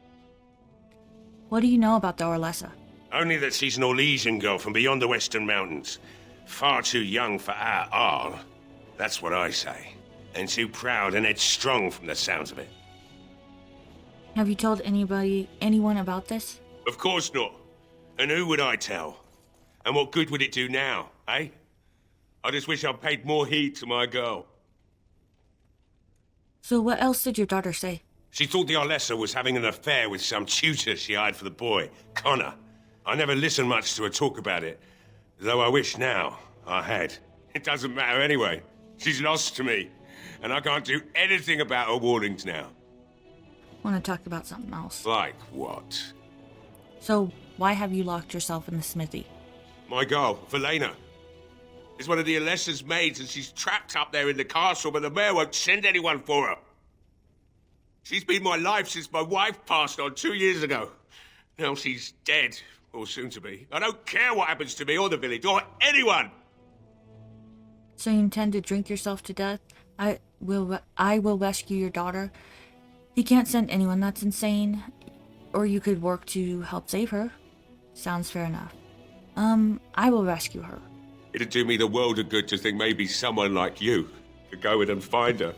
What do you know about the Arlessa? Only that she's an Orlesian girl from beyond the Western Mountains. Far too young for our Arl. That's what I say. And too proud and headstrong from the sounds of it. Have you told anyone about this? Of course not. And who would I tell? And what good would it do now, eh? I just wish I'd paid more heed to my girl. So what else did your daughter say? She thought the Arlessa was having an affair with some tutor she hired for the boy, Connor. I never listened much to her talk about it, though I wish now I had. It doesn't matter anyway. She's lost to me, and I can't do anything about her warnings now. I want to talk about something else. Like what? So, why have you locked yourself in the smithy? My girl, Velena. is one of the Alessa's maids, and she's trapped up there in the castle, but the mayor won't send anyone for her. She's been my life since my wife passed on 2 years ago. Now she's dead, or soon to be. I don't care what happens to me or the village, or anyone! So you intend to drink yourself to death? I will rescue your daughter. He can't send anyone, that's insane. Or you could work to help save her. Sounds fair enough. I will rescue her. It'd do me the world of good to think maybe someone like you could go in and find her.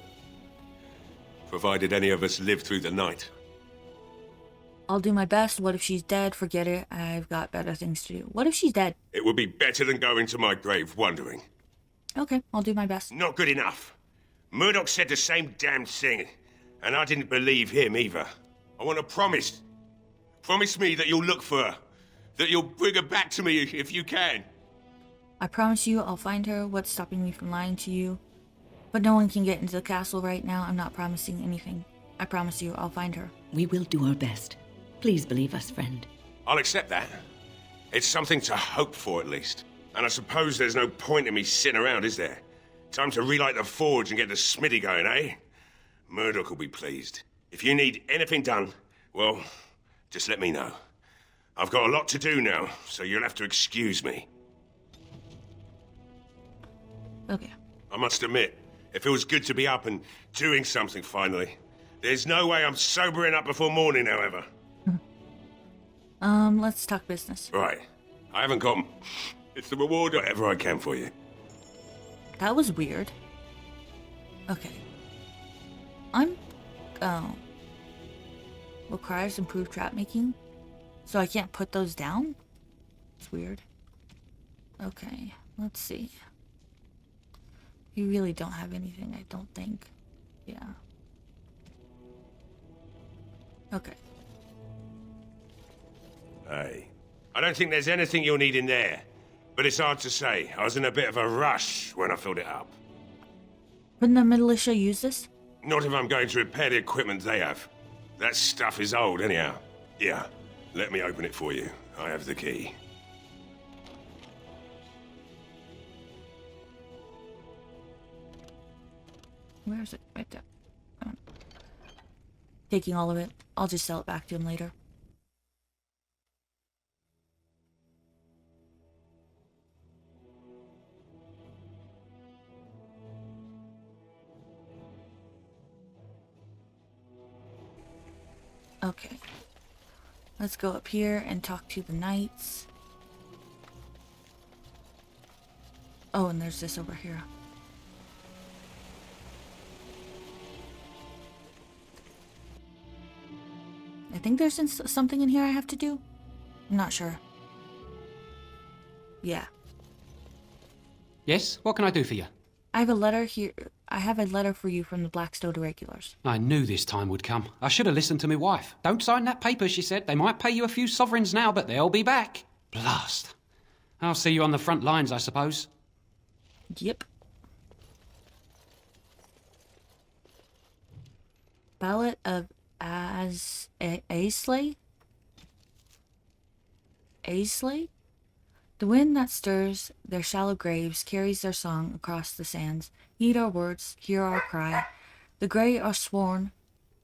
Provided any of us live through the night. I'll do my best. What if she's dead? Forget it. I've got better things to do. What if she's dead? It would be better than going to my grave wondering. Okay, I'll do my best. Not good enough. Murdoch said the same damn thing, and I didn't believe him either. I want a promise. Promise me that you'll look for her. That you'll bring her back to me if you can. I promise you I'll find her. What's stopping me from lying to you? But no one can get into the castle right now. I'm not promising anything. I promise you I'll find her. We will do our best. Please believe us, friend. I'll accept that. It's something to hope for, at least. And I suppose there's no point in me sitting around, is there? Time to relight the forge and get the smithy going, eh? Murdoch will be pleased. If you need anything done, well, just let me know. I've got a lot to do now, so you'll have to excuse me. Okay. I must admit, it feels good to be up and doing something finally. There's no way I'm sobering up before morning, however. Let's talk business. Right. I haven't got... It's the reward whatever I can for you. That was weird. Okay. Requires improved trap making. So I can't put those down? It's weird. Okay, let's see. You really don't have anything, I don't think. Yeah. Okay. Hey. I don't think there's anything you'll need in there. But it's hard to say. I was in a bit of a rush when I filled it up. Wouldn't the militia use this? Not if I'm going to repair the equipment they have. That stuff is old, anyhow. Yeah, let me open it for you. I have the key. Where is it? Right there. Taking all of it. I'll just sell it back to him later. Okay. Let's go up here and talk to the knights. Oh, and there's this over here. I think there's something in here I have to do. I'm not sure. Yeah. Yes? What can I do for you? I have a letter here. I have a letter for you from the Blackstone Irregulars. I knew this time would come. I should have listened to my wife. Don't sign that paper, she said. They might pay you a few sovereigns now, but they'll be back. Blast. I'll see you on the front lines, I suppose. Yep. Ballad of Aisley? Aisley? The wind that stirs their shallow graves carries their song across the sands. Heed our words, hear our cry. The grey are sworn,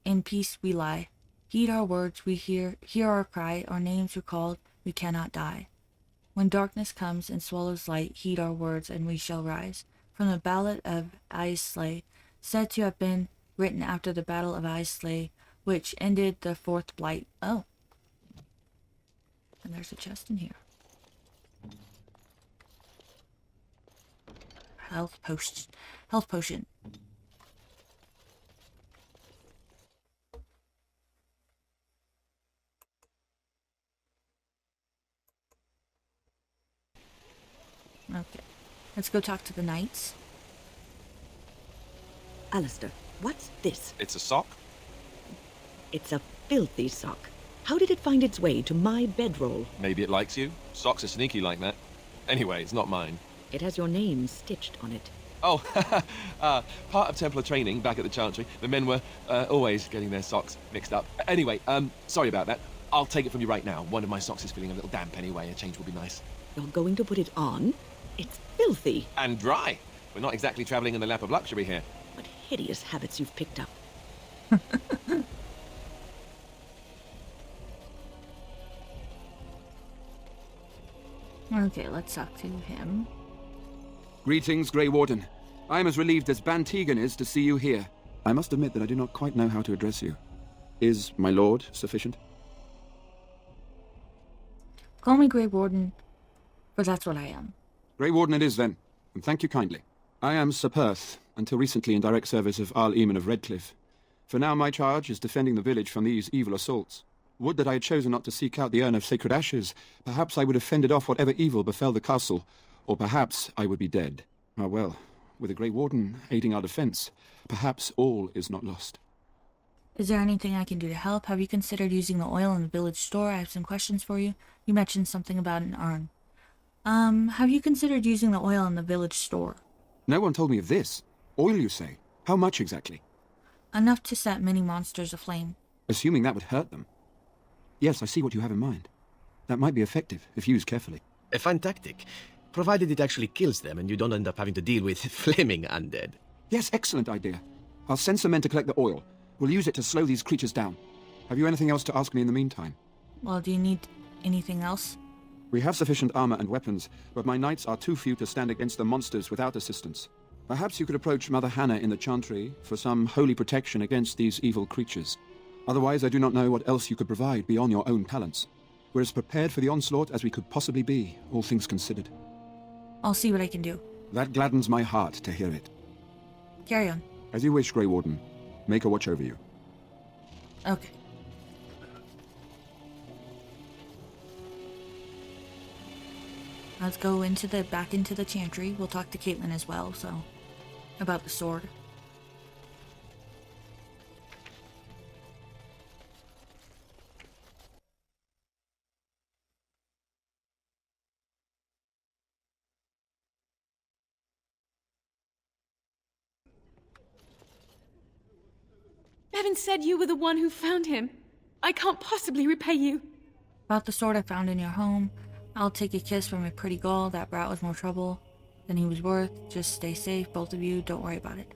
in peace we lie. Heed our words, we hear our cry. Our names recalled, we cannot die. When darkness comes and swallows light, heed our words, and we shall rise. From the Ballad of Aisley, said to have been written after the Battle of Aisley, which ended the Fourth Blight. Oh. And there's a chest in here. Health potion. Okay. Let's go talk to the knights. Alistair, what's this? It's a sock? It's a filthy sock. How did it find its way to my bedroll? Maybe it likes you. Socks are sneaky like that. Anyway, it's not mine. It has your name stitched on it. Oh, part of Templar training back at the Chantry. The men were always getting their socks mixed up. Anyway, sorry about that. I'll take it from you right now. One of my socks is feeling a little damp anyway. A change will be nice. You're going to put it on? It's filthy. And dry. We're not exactly traveling in the lap of luxury here. What hideous habits you've picked up. Okay, let's talk to him. Greetings, Grey Warden. I am as relieved as Bantegan is to see you here. I must admit that I do not quite know how to address you. Is my lord sufficient? Call me Grey Warden, for that's what I am. Grey Warden it is then, and thank you kindly. I am Sir Perth, until recently in direct service of Arl Eamon of Redcliffe. For now my charge is defending the village from these evil assaults. Would that I had chosen not to seek out the urn of sacred ashes. Perhaps I would have fended off whatever evil befell the castle, or perhaps I would be dead. Ah well, with a Grey Warden aiding our defence, perhaps all is not lost. Is there anything I can do to help? Have you considered using the oil in the village store? I have some questions for you. You mentioned something about an urn. Have you considered using the oil in the village store? No one told me of this. Oil, you say? How much exactly? Enough to set many monsters aflame. Assuming that would hurt them. Yes, I see what you have in mind. That might be effective, if used carefully. A fine tactic, provided it actually kills them and you don't end up having to deal with flaming undead. Yes, excellent idea. I'll send some men to collect the oil. We'll use it to slow these creatures down. Have you anything else to ask me in the meantime? Well, do you need anything else? We have sufficient armor and weapons, but my knights are too few to stand against the monsters without assistance. Perhaps you could approach Mother Hannah in the Chantry for some holy protection against these evil creatures. Otherwise, I do not know what else you could provide beyond your own talents. We're as prepared for the onslaught as we could possibly be, all things considered. I'll see what I can do. That gladdens my heart to hear it. Carry on. As you wish, Grey Warden. Make a watch over you. Okay. Let's go back into the Chantry. We'll talk to Caitlin as well, so about the sword. Bevan said you were the one who found him. I can't possibly repay you. About the sword I found in your home. I'll take a kiss from a pretty girl that brought us more trouble than he was worth. Just stay safe, both of you. Don't worry about it.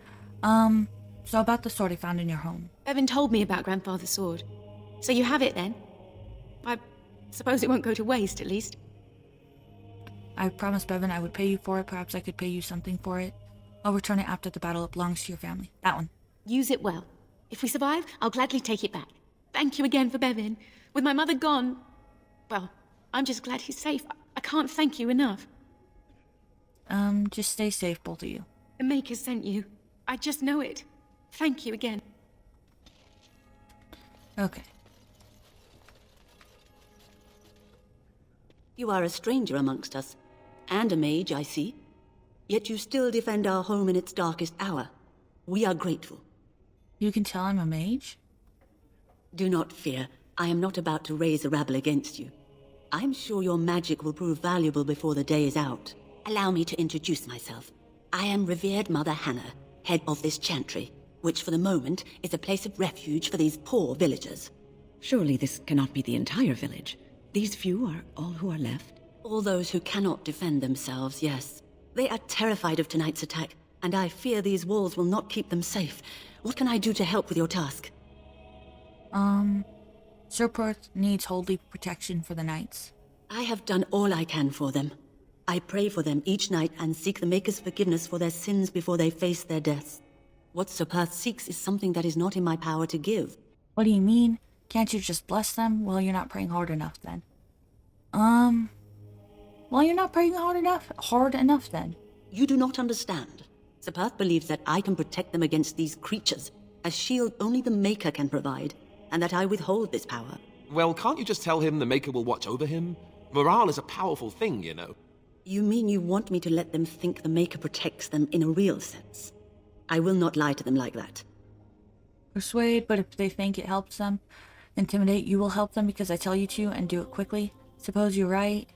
So about the sword I found in your home. Bevan told me about Grandfather's sword. So you have it then? I suppose it won't go to waste, at least. I promised Bevan I would pay you for it. Perhaps I could pay you something for it. I'll return it after the battle. It belongs to your family. That one. Use it well. If we survive, I'll gladly take it back. Thank you again for Bevan. With my mother gone, well, I'm just glad he's safe. I can't thank you enough. Just stay safe, both of you. The Maker sent you. I just know it. Thank you again. Okay. You are a stranger amongst us, and a mage, I see. Yet you still defend our home in its darkest hour. We are grateful. You can tell I'm a mage? Do not fear. I am not about to raise a rabble against you. I'm sure your magic will prove valuable before the day is out. Allow me to introduce myself. I am revered Mother Hannah, head of this chantry, which for the moment is a place of refuge for these poor villagers. Surely this cannot be the entire village. These few are all who are left? All those who cannot defend themselves, yes. They are terrified of tonight's attack, and I fear these walls will not keep them safe. What can I do to help with your task? Sir Perth needs holy protection for the knights. I have done all I can for them. I pray for them each night and seek the Maker's forgiveness for their sins before they face their deaths. What Sir Perth seeks is something that is not in my power to give. What do you mean? Can't you just bless them? Well, you're not praying hard enough then. Well, you're not praying hard enough then. You do not understand. Sir Perth believes that I can protect them against these creatures, a shield only the Maker can provide, and that I withhold this power. Well, can't you just tell him the Maker will watch over him? Morale is a powerful thing, you know. You mean you want me to let them think the Maker protects them in a real sense? I will not lie to them like that. Persuade, but if they think it helps them, intimidate, you will help them because I tell you to, and do it quickly. Suppose you're right.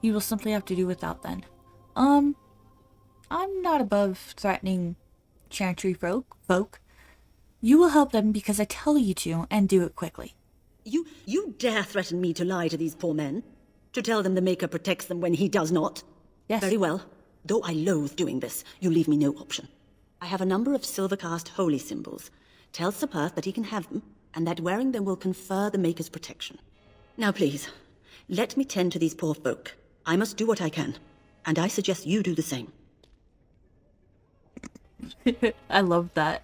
You will simply have to do without then. I'm not above threatening chantry folk. You will help them because I tell you to, and do it quickly. You dare threaten me to lie to these poor men? To tell them the Maker protects them when he does not? Yes. Very well. Though I loathe doing this, you leave me no option. I have a number of silver-cast holy symbols. Tell Sir Perth that he can have them, and that wearing them will confer the Maker's protection. Now please, let me tend to these poor folk. I must do what I can, and I suggest you do the same. I love that.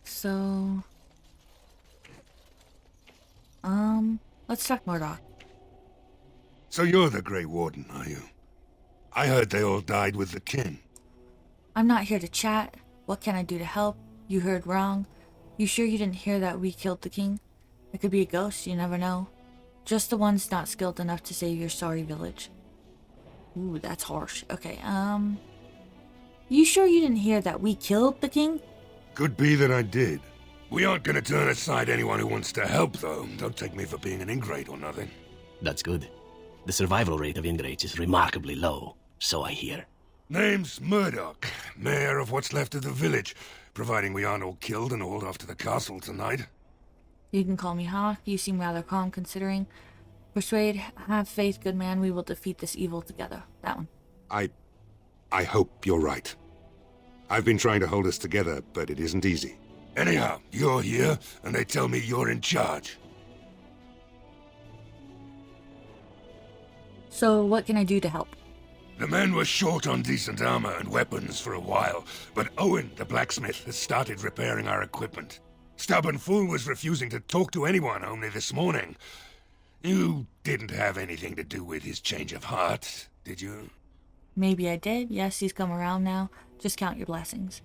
So, let's talk Murdoch. So you're the Grey Warden, are you? I heard they all died with the kin. I'm not here to chat. What can I do to help? You heard wrong. You sure you didn't hear that we killed the king? It could be a ghost, you never know. Just the ones not skilled enough to save your sorry village. Ooh, that's harsh. Okay, you sure you didn't hear that we killed the king? Could be that I did. We aren't gonna turn aside anyone who wants to help, though. Don't take me for being an ingrate or nothing. That's good. The survival rate of ingrates is remarkably low, so I hear. Name's Murdoch, mayor of what's left of the village, providing we aren't all killed and hauled off to the castle tonight. You can call me Hawk. You seem rather calm considering. Persuade, have faith, good man. We will defeat this evil together. That one. I hope you're right. I've been trying to hold us together, but it isn't easy. Anyhow, you're here, and they tell me you're in charge. So, what can I do to help? The men were short on decent armor and weapons for a while, but Owen, the blacksmith, has started repairing our equipment. Stubborn fool was refusing to talk to anyone only this morning. You didn't have anything to do with his change of heart, did you? Maybe I did. Yes, he's come around now. Just count your blessings.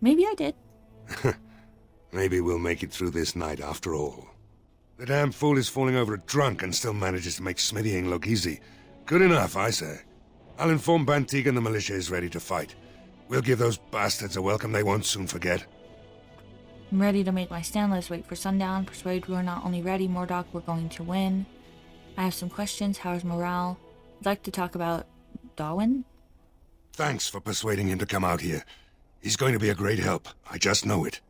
Maybe I did. Maybe we'll make it through this night after all. The damn fool is falling over drunk and still manages to make smithying look easy. Good enough, I say. I'll inform Bantigan the militia is ready to fight. We'll give those bastards a welcome they won't soon forget. I'm ready to make my stand. Let's wait for sundown. Persuade we're not only ready, Murdoch, we're going to win. I have some questions. How's morale? I'd like to talk about Darwin. Thanks for persuading him to come out here. He's going to be a great help. I just know it.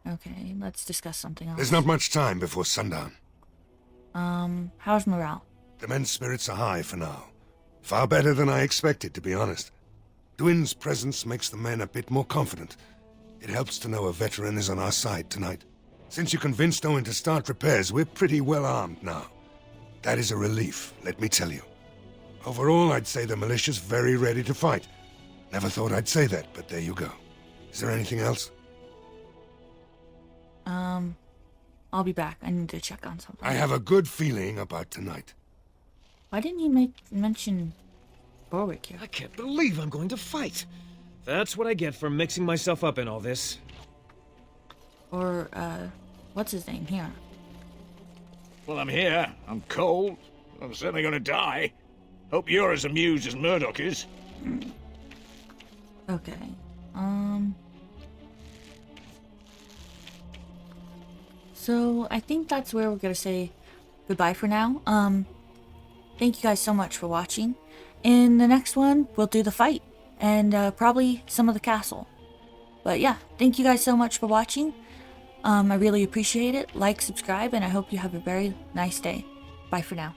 Okay, let's discuss something else. There's not much time before sundown. How's morale? The men's spirits are high for now. Far better than I expected, to be honest. Dwin's presence makes the men a bit more confident. It helps to know a veteran is on our side tonight. Since you convinced Owen to start repairs, we're pretty well armed now. That is a relief, let me tell you. Overall, I'd say the militia's very ready to fight. Never thought I'd say that, but there you go. Is there anything else? I'll be back. I need to check on something. I have a good feeling about tonight. Why didn't you mention Borwick here? I can't believe I'm going to fight. That's what I get for mixing myself up in all this. Or, what's his name here? Well, I'm here. I'm cold. I'm certainly gonna die. Hope you're as amused as Murdoch is. Okay. So, I think that's where we're gonna say goodbye for now. Thank you guys so much for watching. In the next one, we'll do the fight. And, probably some of the castle. But yeah, thank you guys so much for watching. I really appreciate it. Like, subscribe, and I hope you have a very nice day. Bye for now.